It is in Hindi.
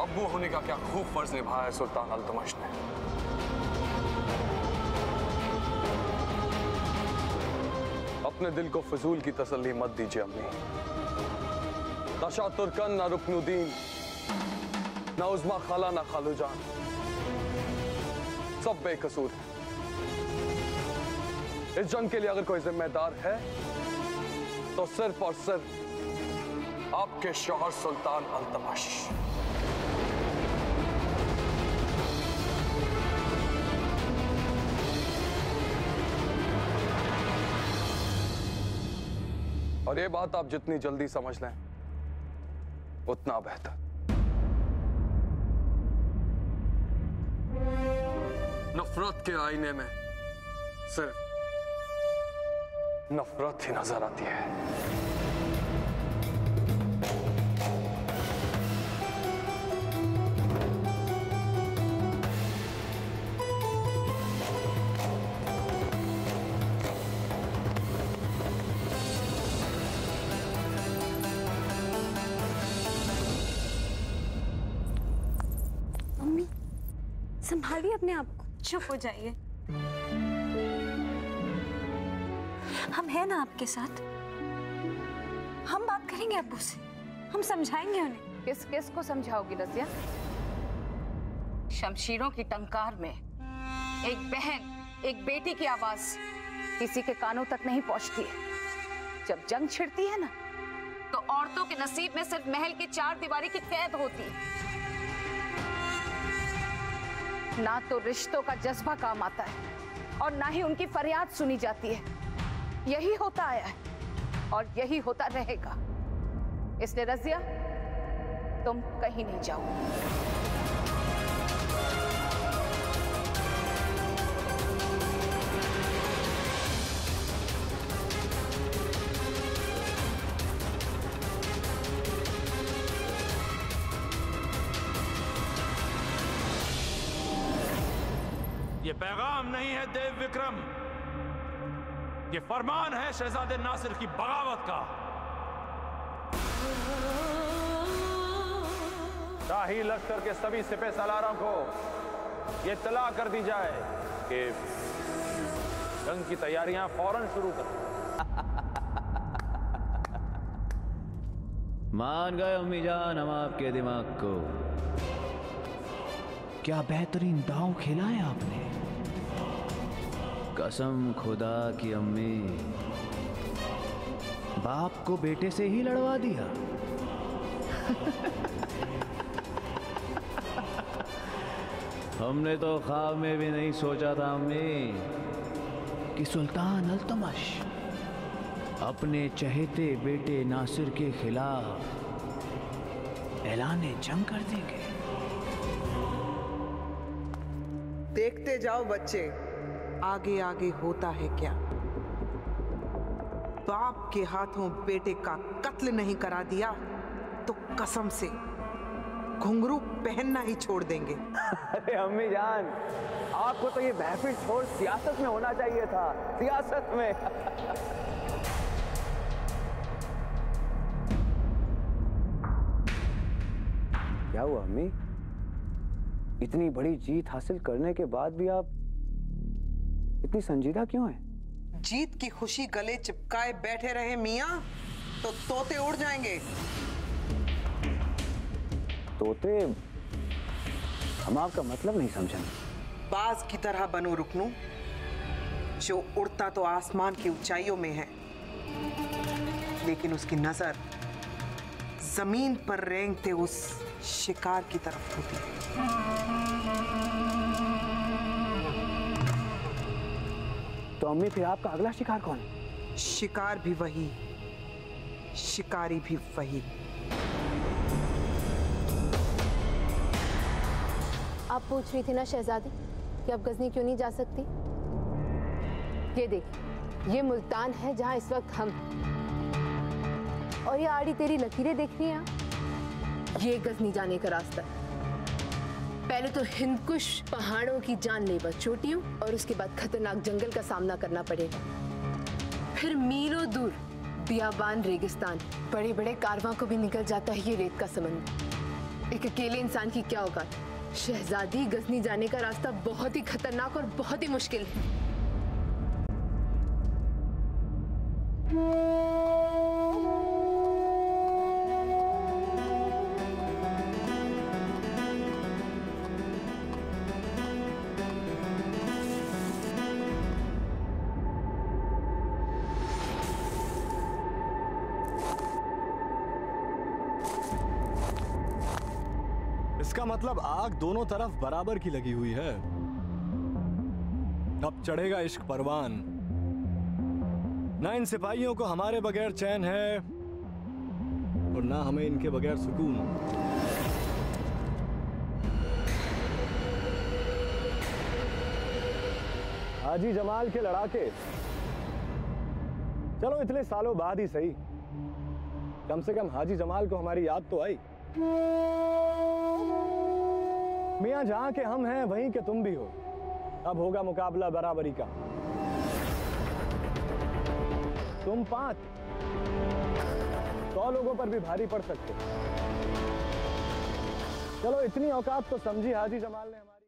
अब्बू होने का क्या खूब फर्ज निभाया है सुल्तान अल्तमश ने। अपने दिल को फजूल की तसल्ली मत दीजिए अम्मी। नशा तुर्कन ना रुकनुद्दीन, ना उज़मा खाला, ना खालूजान, सब बेकसूर है। इस जंग के लिए अगर कोई जिम्मेदार है तो सिर्फ और सिर्फ आपके शौहर सुल्तान अल्तमश। और ये बात आप जितनी जल्दी समझ लें उतना बेहतर। नफरत के आईने में सिर्फ नफरत ही नजर आती है। मम्मी संभालिए अपने आप को। चुप हो जाइए, हम हैं ना आपके साथ। हम बात करेंगे अब्बू से, हम समझाएंगे उन्हें। किस किस को समझाओगी रज़िया? शमशीरों की टंकार में एक बहन, एक बेटी की आवाज किसी के कानों तक नहीं पहुंचती है। जब जंग छिड़ती है ना तो औरतों के नसीब में सिर्फ महल की चार दीवारी की कैद होती है। ना तो रिश्तों का जज्बा काम आता है और ना ही उनकी फरियाद सुनी जाती है। यही होता आया है और यही होता रहेगा। इसलिए रज़िया तुम कहीं नहीं जाओ। ये पैगाम नहीं है देव विक्रम, ये फरमान है शहजादे नासिर की बगावत का। शाही लश्कर के सभी सिपह सालारों को ये इत्तला कर दी जाए कि जंग की तैयारियां फौरन शुरू करें। मान गए अम्मी जान हम आपके दिमाग को। क्या बेहतरीन दांव खेला है आपने। कसम खुदा की अम्मी, बाप को बेटे से ही लड़वा दिया। हमने तो ख्वाब में भी नहीं सोचा था अम्मी कि सुल्तान अल्तमश अपने चहेते बेटे नासिर के खिलाफ ऐलाने जंग कर देंगे। देखते जाओ बच्चे, आगे आगे होता है क्या। बाप के हाथों बेटे का कत्ल नहीं करा दिया तो कसम से घुंघरू पहनना ही छोड़ देंगे। अरे अम्मी जान, आपको तो ये महफिल छोड़ सियासत में होना चाहिए था, सियासत में। क्या हुआ अम्मी, इतनी बड़ी जीत हासिल करने के बाद भी आप इतनी संजीदा क्यों हैं? जीत की खुशी गले चिपकाए बैठे रहे मियां तो तोते उड़ जाएंगे। तोते? हम आपका मतलब नहीं समझे। बाज की तरह बनो रुकनू, जो उड़ता तो आसमान की ऊंचाइयों में है लेकिन उसकी नजर जमीन पर रेंगते उस शिकार की तरफ होती है। तो अम्मी फिर आपका अगला शिकार कौन है? शिकार भी वही, शिकारी भी वही। आप पूछ रही थी ना शहजादी कि अब गजनी क्यों नहीं जा सकती। ये देखिए, ये मुल्तान है जहां इस वक्त हम, और ये आड़ी तेरी लकीरें देख रही हैं, ये गजनी जाने का रास्ता है। पहले तो हिंदकुश पहाड़ों की जानलेवा चोटियों और उसके बाद खतरनाक जंगल का सामना करना पड़ेगा। फिर मीलों दूर बियाबान रेगिस्तान, बड़े बड़े कारवां को भी निकल जाता है ये रेत का समंदर। एक अकेले इंसान की क्या औकात। शहजादी, गजनी जाने का रास्ता बहुत ही खतरनाक और बहुत ही मुश्किल है। इसका मतलब आग दोनों तरफ बराबर की लगी हुई है। अब चढ़ेगा इश्क परवान। ना इन सिपाहियों को हमारे बगैर चैन है और ना हमें इनके बगैर सुकून। हाजी जमाल के लड़ाके चलो इतने सालों बाद ही सही, कम से कम हाजी जमाल को हमारी याद तो आई। मियां जहां के हम हैं वहीं के तुम भी हो। अब होगा मुकाबला बराबरी का। तुम 5 100 लोगों पर भी भारी पड़ सकते। चलो इतनी औकात तो समझी हाजी जमाल ने हमारी।